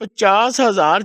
50,000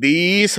20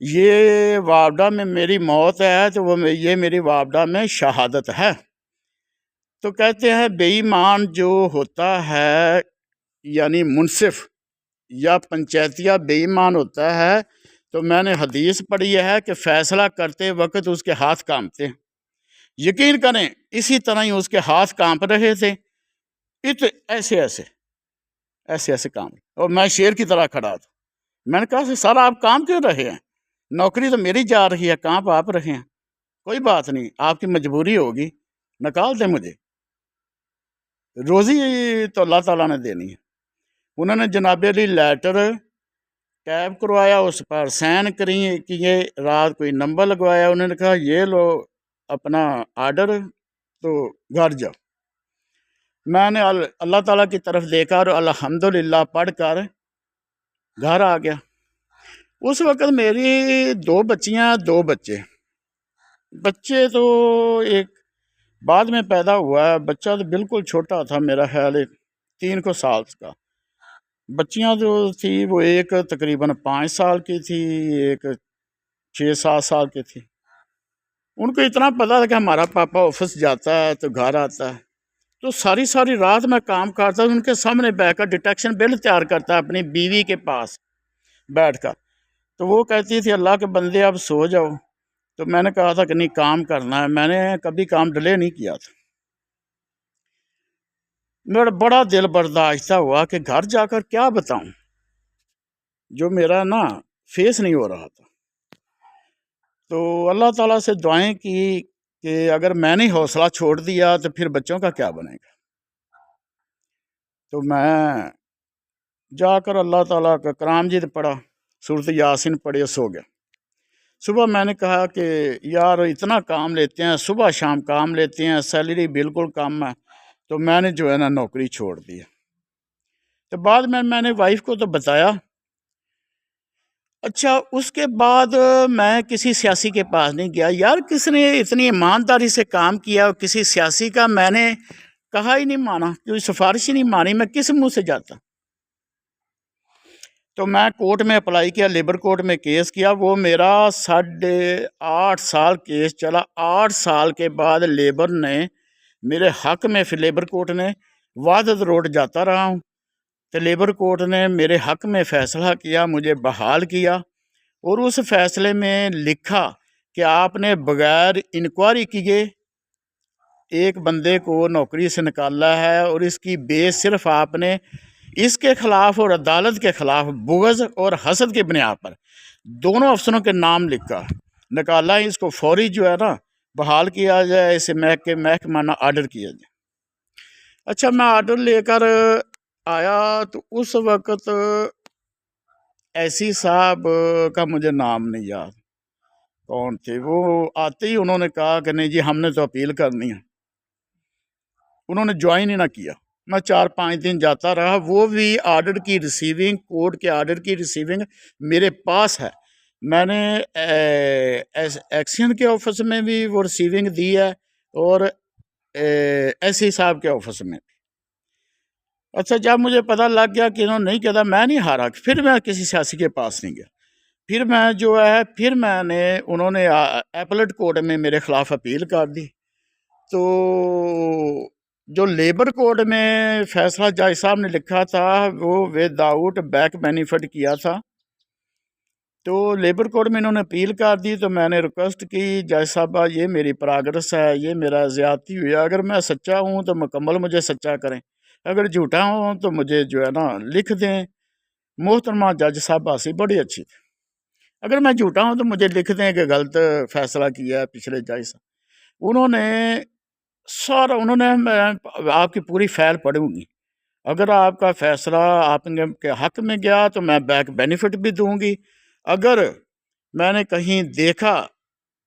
یہ وابڈا میں میری موت ہے تو یہ میری وابڈا میں شہادت ہے۔ تو کہتے ہیں بے ایمان جو ہوتا ہے یعنی منصف یا پنچیتیا بے ایمان ہوتا ہے تو میں نے حدیث پڑھی ہے کہ فیصلہ کرتے وقت اس کے ہاتھ کانپتے ہیں۔ یقین کریں اسی طرح ہی اس کے ہاتھ کانپ رہے تھے، ایسے ایسے کام، اور میں شیر کی طرح کھڑا تھا۔ میں نے کہا سر آپ کام کیوں رہے ہیں؟ نوکری تو میری جا رہی ہے، کام آپ رہے ہیں۔ کوئی بات نہیں، آپ کی مجبوری ہوگی، نکال دیں مجھے، روزی تو اللہ تعالیٰ نے دینی ہے۔ انہوں نے جناب علی لیٹر ٹیپ کروایا، اس پر سین کیے، رات کوئی نمبر لگوایا، انہوں نے کہا یہ لو اپنا آرڈر تو گھر جاؤ۔ میں نے اللہ تعالیٰ کی طرف دیکھا اور الحمدللہ پڑھ کر گھر آ گیا۔ اس وقت میری 2 بچیاں 2 بچے تو ایک بعد میں پیدا ہوا ہے، بچہ تو بالکل چھوٹا تھا، میرا خیال 3 سال کا۔ بچیاں جو تھی وہ ایک تقریباً 5 سال کی تھی، ایک 6-7 سال کی تھی۔ ان کو اتنا پتا تھا کہ ہمارا پاپا آفس جاتا ہے تو گھر آتا ہے، تو ساری رات میں کام کرتا، ان کے سامنے بیٹھ کر ڈیٹیکشن بل تیار کرتا اپنی بیوی کے پاس بیٹھ کر۔ تو وہ کہتی تھی اللہ کے بندے اب سو جاؤ، تو میں نے کہا تھا کہ نہیں کام کرنا ہے، میں نے کبھی کام ڈیلے نہیں کیا تھا۔ میرا بڑا دل برداشتہ ہوا کہ گھر جا کر کیا بتاؤں، جو میرا فیس نہیں ہو رہا تھا۔ تو اللہ تعالیٰ سے دعائیں کی کہ اگر میں نے حوصلہ چھوڑ دیا تو پھر بچوں کا کیا بنے گا۔ تو میں جا کر اللہ تعالیٰ کا کرام جیت پڑھا، سورۃ یاسین پڑھی، سو گیا۔ صبح میں نے کہا کہ یار اتنا کام لیتے ہیں، صبح شام کام لیتے ہیں، سیلری بالکل کم ہے، تو میں نے جو ہے نوکری چھوڑ دی۔ تو بعد میں نے وائف کو تو بتایا۔ اچھا اس کے بعد میں کسی سیاسی کے پاس نہیں گیا، یار کس نے اتنی ایمانداری سے کام کیا، اور کسی سیاسی کا میں نے کہا ہی نہیں مانا، کوئی سفارش ہی نہیں مانی، میں کس منہ سے جاتا۔ تو میں کورٹ میں اپلائی کیا، لیبر کورٹ میں کیس کیا، وہ میرا 8.5 سال کیس چلا۔ 8 سال کے بعد لیبر نے میرے حق میں، پھر لیبر کورٹ نے وحدت روڈ جاتا رہا ہوں، تو لیبر کورٹ نے میرے حق میں فیصلہ کیا، مجھے بحال کیا، اور اس فیصلے میں لکھا کہ آپ نے بغیر انکوائری کیے ایک بندے کو نوکری سے نکالا ہے، اور اس کی بیس صرف آپ نے اس کے خلاف اور عدالت کے خلاف بغض اور حسد کی بنیاد پر دونوں افسروں کے نام لکھا نکالا ہے، اس کو فوری جو ہے بحال کیا جائے، اسے محکمہ آرڈر کیا جائے۔ اچھا میں آرڈر لے کر آیا تو اس وقت ایسی صاحب کا مجھے نام نہیں یاد کون تھے، وہ آتے ہی انہوں نے کہا کہ نہیں جی ہم نے تو اپیل کرنی ہے، انہوں نے جوائن ہی نہ کیا۔ میں 4-5 دن جاتا رہا، وہ بھی آرڈر کی ریسیونگ، کورٹ کے آرڈر کی ریسیونگ میرے پاس ہے، میں نے ایکشن کے آفس میں بھی وہ ریسیونگ دی ہے، اور ایس ای صاحب کے آفس میں۔ اچھا جب مجھے پتہ لگ گیا کہ انہوں نے نہیں کہا، میں نہیں ہارا، پھر میں کسی سیاسی کے پاس نہیں گیا، پھر میں جو ہے انہوں نے ایپلٹ کورٹ میں میرے خلاف اپیل کر دی۔ تو جو لیبر کورٹ میں فیصلہ جج صاحب نے لکھا تھا وہ ود آؤٹ بیک بینیفٹ کیا تھا، تو لیبر کورٹ میں انہوں نے اپیل کر دی، تو میں نے ریکویسٹ کی جج صاحبہ یہ میری پراگرس ہے، یہ میرا زیادتی ہوئی ہے، اگر میں سچا ہوں تو مکمل مجھے سچا کریں، اگر جھوٹا ہوں تو مجھے جو ہے لکھ دیں۔ محترمہ جج صاحبہ سی بڑی اچھی تھی، اگر میں جھوٹا ہوں تو مجھے لکھ دیں کہ غلط فیصلہ کیا ہے پچھلے جج صاحب۔ انہوں نے میں آپ کی پوری فائل پڑھوں گی، اگر آپ کا فیصلہ آپ کے حق میں گیا تو میں بیک بینیفٹ بھی دوں گی، اگر میں نے کہیں دیکھا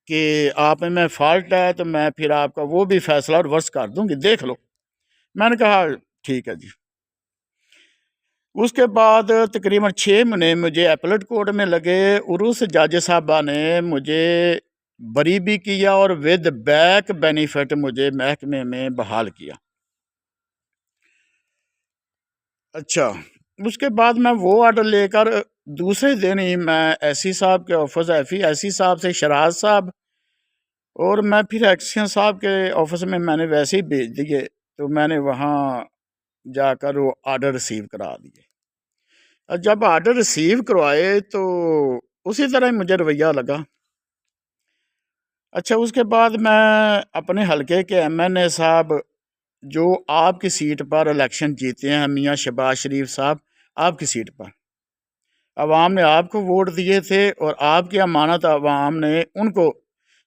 کہ آپ میں فالٹ ہے تو میں پھر آپ کا وہ بھی فیصلہ ریورس کر دوں گی، دیکھ لو۔ میں نے کہا ٹھیک ہے جی۔ اس کے بعد تقریباً 6 مہینے مجھے ایپلٹ کورٹ میں لگے، اور اس جج صاحبہ نے مجھے بری بھی کیا اور ود بیک بینیفٹ مجھے محکمے میں بحال کیا۔ اچھا اس کے بعد میں وہ آرڈر لے کر دوسرے دن ہی میں ایسی صاحب کے آفس ایسی صاحب سے شراز صاحب، اور میں پھر ایکسین صاحب کے آفس میں نے ویسے ہی بھیج دیے، تو میں نے وہاں جا کر وہ آرڈر ریسیو کرا دیے۔ اور جب آرڈر ریسیو کروائے تو اسی طرح مجھے رویہ لگا۔ اچھا، اس کے بعد میں اپنے حلقے کے ایم این اے صاحب جو آپ کی سیٹ پر الیکشن جیتے ہیں، میاں شہباز شریف صاحب، آپ کی سیٹ پر عوام نے آپ کو ووٹ دیے تھے، اور آپ کی امانت عوام نے ان کو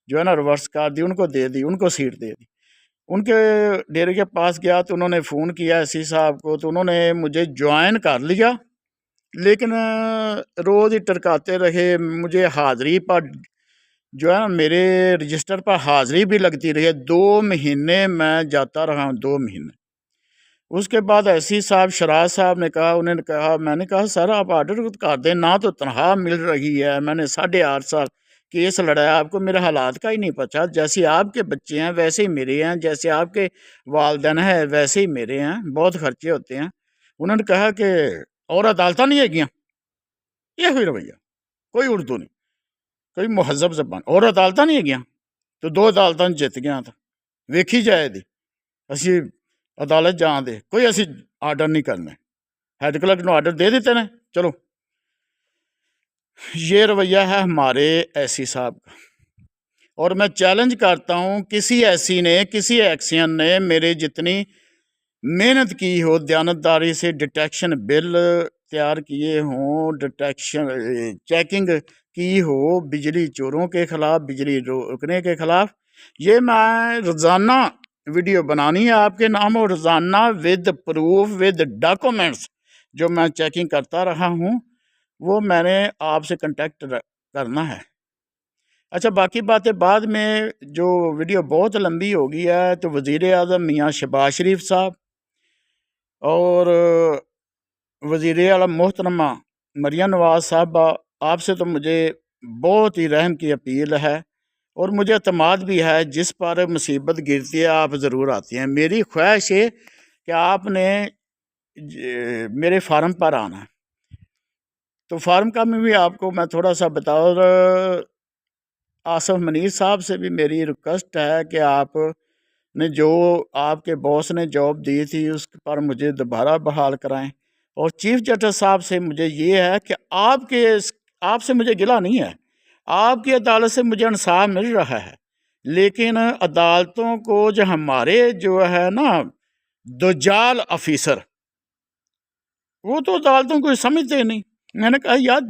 جو ہے نا ریورس کر دی، ان کو دے دی، ان کو سیٹ دے دی۔ ان کے ڈیرے کے پاس گیا تو انہوں نے فون کیا ایسی صاحب کو، تو انہوں نے مجھے جوائن کر لیا، لیکن روز ہی ٹرکاتے رہے۔ مجھے حاضری پر جو ہے نا میرے رجسٹر پر حاضری بھی لگتی رہی ہے، 2 مہینے میں جاتا رہا ہوں، 2 مہینے۔ اس کے بعد ایسی صاحب شراز صاحب نے کہا، انہوں نے کہا، میں نے کہا سر آپ آرڈر کر دیں، نہ تو تنخواہ مل رہی ہے، میں نے 8.5 سال کیس لڑایا، آپ کو میرے حالات کا ہی نہیں پتا، جیسے آپ کے بچے ہیں ویسے ہی میرے ہیں، جیسے آپ کے والدین ہیں ویسے ہی میرے ہیں، بہت خرچے ہوتے ہیں۔ انہوں نے کہا کہ اور عدالتیں نہیں ہے گیاں، یہ ہوئی رویہ، کوئی اردو نہیں، کوئی مہذب زبان، اور عدالتیں نہیں ہے گیاں، تو 2 عدالتیں جیت گیا تھا، ویکھی جائے دی، اسی عدالت جان دے، کوئی ایسی آرڈر نہیں کرنا، ہیڈ کلرک نے آرڈر دے دیتے ہیں، چلو۔ یہ رویہ ہے ہمارے ایسی صاحب کا، اور میں چیلنج کرتا ہوں کسی ایکسین نے میرے جتنی محنت کی ہو، دیانتداری سے ڈیٹیکشن بل تیار کیے ہوں، ڈیٹیکشن چیکنگ کی ہو بجلی چوروں کے خلاف، بجلی روکنے کے خلاف، یہ میں روزانہ ویڈیو بنانی ہے آپ کے نام، اور روزانہ ود پروف ود ڈاکومنٹس جو میں چیکنگ کرتا رہا ہوں، وہ میں نے آپ سے کنٹیکٹ کرنا ہے۔ اچھا، باقی باتیں بعد میں، جو ویڈیو بہت لمبی ہو گئی ہے، تو وزیر اعظم میاں شہباز شریف صاحب اور وزیر اعلیٰ محترمہ مریم نواز صاحبہ، آپ سے تو مجھے بہت ہی رحم کی اپیل ہے، اور مجھے اعتماد بھی ہے، جس پر مصیبت گرتی ہے آپ ضرور آتی ہیں۔ میری خواہش ہے کہ آپ نے میرے فارم پر آنا ہے، تو فارم کا میں بھی آپ کو میں تھوڑا سا بتاؤں، اور آصف منیر صاحب سے بھی میری ریکویسٹ ہے کہ آپ نے جو آپ کے باس نے جاب دی تھی اس پر مجھے دوبارہ بحال کرائیں، اور چیف جسٹس صاحب سے مجھے یہ ہے کہ آپ سے مجھے گلہ نہیں ہے، آپ کی عدالت سے مجھے انصاف مل رہا ہے، لیکن عدالتوں کو جو ہمارے جو ہے نا دجال آفیسر، وہ تو عدالتوں کو سمجھتے نہیں۔ میں نے کہا یار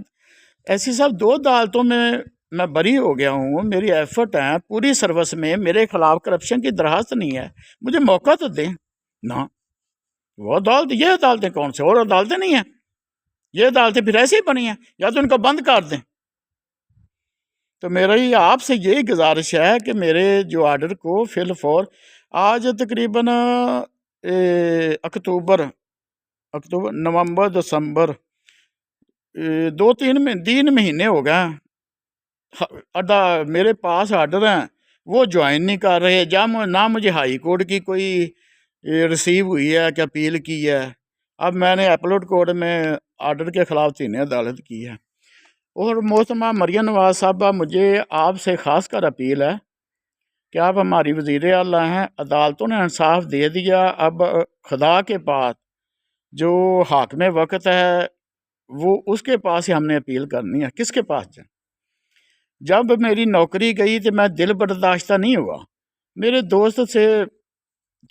ایسی صاحب 2 عدالتوں میں بری ہو گیا ہوں، میری ایفرٹ ہیں پوری سروس میں، میرے خلاف کرپشن کی درخواست نہیں ہے، مجھے موقع تو دیں نا۔ وہ عدالت، یہ عدالتیں کون سے اور عدالتیں نہیں ہیں، یہ عدالتیں پھر ایسے ہی بنی ہیں، یا تو ان کو بند کر دیں۔ تو میری آپ سے یہی گزارش ہے کہ میرے جو آرڈر کو فی الفور، آج تقریباً اکتوبر، نومبر، دسمبر، 2-3 مہینے ہو گئے، میرے پاس آرڈر ہیں، وہ جوائن نہیں کر رہے، نہ مجھے ہائی کورٹ کی کوئی ریسیو ہوئی ہے کہ اپیل کی ہے۔ اب میں نے اپلوڈ کورٹ میں آرڈر کے خلاف 3 عدالت کی ہے۔ اور محترمہ مریم نواز صاحبہ، مجھے آپ سے خاص کر اپیل ہے کہ آپ ہماری وزیر اعلیٰ ہیں، عدالتوں نے انصاف دے دیا، اب خدا کے پاس جو حاکم وقت ہے وہ اس کے پاس ہی ہم نے اپیل کرنی ہے، کس کے پاس جائیں؟ جب میری نوکری گئی تو میں دل برداشتہ نہیں ہوا، میرے دوست سے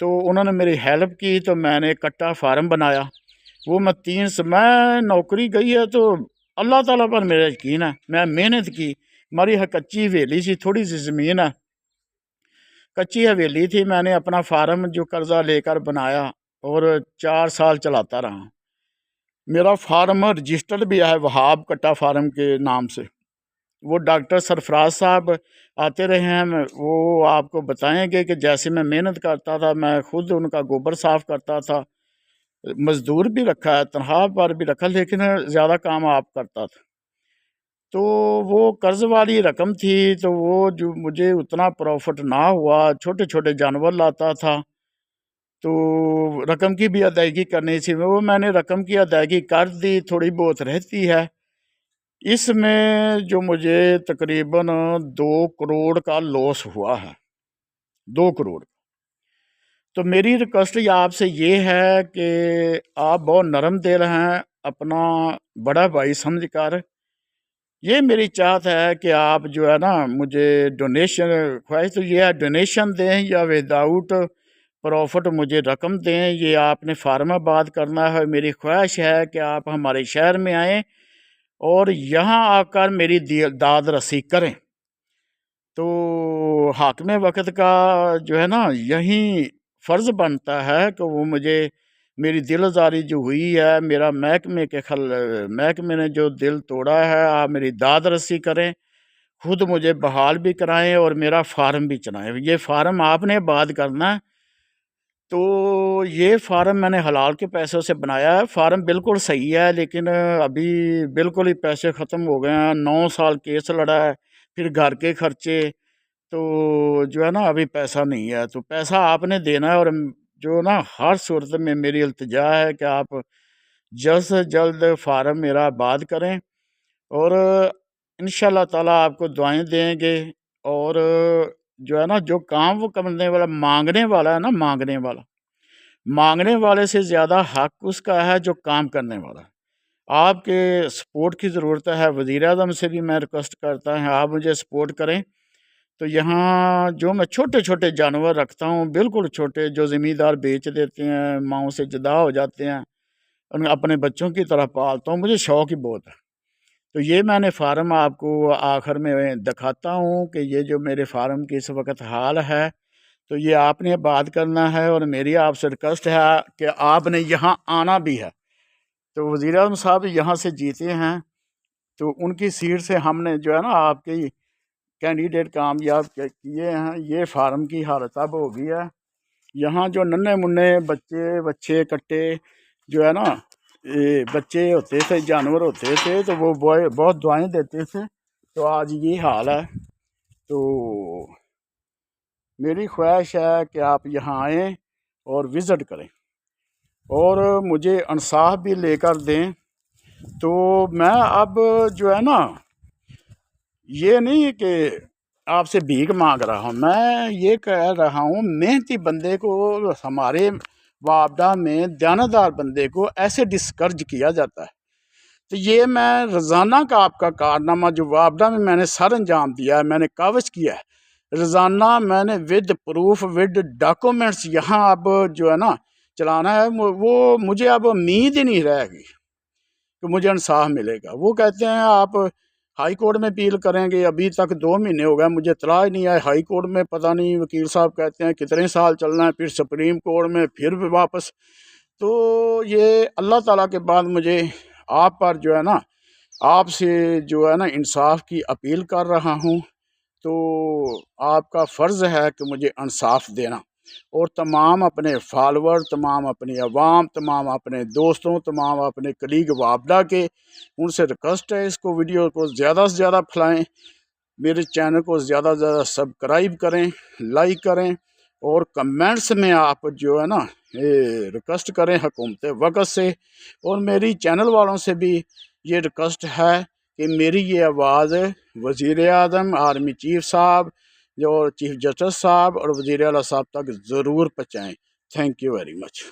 تو انہوں نے میری ہیلپ کی، تو میں نے کٹا فارم بنایا، وہ میں نوکری گئی ہے تو اللہ تعالیٰ پر میرا یقین ہے، میں محنت کی، ہماری کچی حویلی سی، تھوڑی سی زمین ہے، کچی حویلی تھی، میں نے اپنا فارم جو قرضہ لے کر بنایا اور 4 سال چلاتا رہا۔ میرا فارم رجسٹرڈ بھی ہے وہاب کٹا فارم کے نام سے، وہ ڈاکٹر سرفراز صاحب آتے رہے ہیں، وہ آپ کو بتائیں گے کہ جیسے میں محنت کرتا تھا، میں خود ان کا گوبر صاف کرتا تھا، مزدور بھی رکھا ہے، تنخواہ پر بھی رکھا، لیکن زیادہ کام آپ کرتا تھا، تو وہ قرض والی رقم تھی، تو وہ جو مجھے اتنا پروفٹ نہ ہوا، چھوٹے چھوٹے جانور لاتا تھا، تو رقم کی بھی ادائیگی کرنی تھی، وہ میں نے رقم کی ادائیگی کر دی، تھوڑی بہت رہتی ہے، اس میں جو مجھے تقریباً 2 کروڑ کا لاس ہوا ہے، 2 کروڑ۔ تو میری ریکویسٹ آپ سے یہ ہے کہ آپ بہت نرم دل ہیں، اپنا بڑا بھائی سمجھ کر یہ میری چاہت ہے کہ آپ جو ہے نا مجھے ڈونیشن، خواہش تو یہ ہے ڈونیشن دیں یا وداؤٹ پروفٹ مجھے رقم دیں، یہ آپ نے فارم آباد کرنا ہے۔ میری خواہش ہے کہ آپ ہمارے شہر میں آئیں اور یہاں آ کر میری داد رسی کریں۔ تو حاکم وقت کا جو ہے نا یہیں فرض بنتا ہے کہ وہ مجھے میری دل آزاری جو ہوئی ہے، میرا محکمے نے جو دل توڑا ہے، آپ میری داد رسی کریں، خود مجھے بحال بھی کرائیں اور میرا فارم بھی چلائیں۔ یہ فارم آپ نے آباد کرنا ہے، تو یہ فارم میں نے حلال کے پیسوں سے بنایا ہے۔ فارم بالکل صحیح ہے، لیکن ابھی بالکل ہی پیسے ختم ہو گئے ہیں۔ 9 سال کیس لڑا ہے، پھر گھر کے خرچے، تو جو ہے نا ابھی پیسہ نہیں ہے۔ تو پیسہ آپ نے دینا ہے، اور جو نا ہر صورت میں میری التجا ہے کہ آپ جلد سے جلد فارم میرا آباد کریں، اور انشاءاللہ تعالیٰ آپ کو دعائیں دیں گے۔ اور جو ہے نا جو کام وہ کرنے والا مانگنے والا ہے نا، مانگنے والے سے زیادہ حق اس کا ہے جو کام کرنے والا ہے۔ آپ کے سپورٹ کی ضرورت ہے۔ وزیر اعظم سے بھی میں ریکویسٹ کرتا ہوں آپ مجھے سپورٹ کریں۔ تو یہاں جو میں چھوٹے چھوٹے جانور رکھتا ہوں، بالکل چھوٹے، جو زمیندار بیچ دیتے ہیں، ماؤں سے جدا ہو جاتے ہیں، اپنے بچوں کی طرح پالتا ہوں، مجھے شوق ہی بہت ہے۔ تو یہ میں نے فارم آپ کو آخر میں دکھاتا ہوں کہ یہ جو میرے فارم کی اس وقت حال ہے، تو یہ آپ نے آباد کرنا ہے، اور میری آپ سے ریکویسٹ ہے کہ آپ نے یہاں آنا بھی ہے۔ تو وزیر اعظم صاحب یہاں سے جیتے ہیں، تو ان کی سیٹ سے ہم نے جو ہے نا آپ کی کینڈیڈیٹ کامیاب کیے ہیں۔ یہ فارم کی حالت اب ہو گئی ہے۔ یہاں جو ننھے منھے بچے کٹے جو ہے نا بچے ہوتے تھے، جانور ہوتے تھے، تو وہ بہت دعائیں دیتے تھے۔ تو آج یہ حال ہے۔ تو میری خواہش ہے کہ آپ یہاں آئیں اور وزٹ کریں، اور مجھے انصاف بھی لے کر دیں۔ تو میں اب جو ہے نا یہ نہیں کہ آپ سے بھیک مانگ رہا ہوں، میں یہ کہہ رہا ہوں محنتی بندے کو، ہمارے وابڈہ میں دیانتدار بندے کو ایسے ڈسکرج کیا جاتا ہے۔ تو یہ میں روزانہ کا آپ کا کارنامہ جو وابڈہ میں نے سر انجام دیا ہے، میں نے کاوش کیا ہے، روزانہ میں نے ود پروف ود ڈاکومنٹس یہاں اب جو ہے نا چلانا ہے۔ وہ مجھے اب امید ہی نہیں رہے گی کہ مجھے انصاف ملے گا۔ وہ کہتے ہیں آپ ہائی کورٹ میں اپیل کریں گے، ابھی تک 2 مہینے ہو گئے، مجھے اطلاع ہی نہیں آئے۔ ہائی کورٹ میں پتہ نہیں وکیل صاحب کہتے ہیں کتنے سال چلنا ہے، پھر سپریم کورٹ میں، پھر واپس۔ تو یہ اللہ تعالیٰ کے بعد مجھے آپ پر جو ہے نا آپ سے جو ہے نا انصاف کی اپیل کر رہا ہوں۔ تو آپ کا فرض ہے کہ مجھے انصاف دینا، اور تمام اپنے فالوور، تمام اپنی عوام، تمام اپنے دوستوں، تمام اپنے کلیگ وابڈہ کے، ان سے ریکویسٹ ہے اس کو ویڈیو کو زیادہ سے زیادہ پھیلائیں، میرے چینل کو زیادہ سے زیادہ سبسکرائب کریں، لائک کریں، اور کمنٹس میں آپ جو ہے نا ریکویسٹ کریں حکومت وقت سے۔ اور میری چینل والوں سے بھی یہ ریکویسٹ ہے کہ میری یہ آواز وزیر اعظم، آرمی چیف صاحب اور چیف جسٹس صاحب اور وزیر اعلیٰ صاحب تک ضرور پہنچائیں۔ Thank you very much.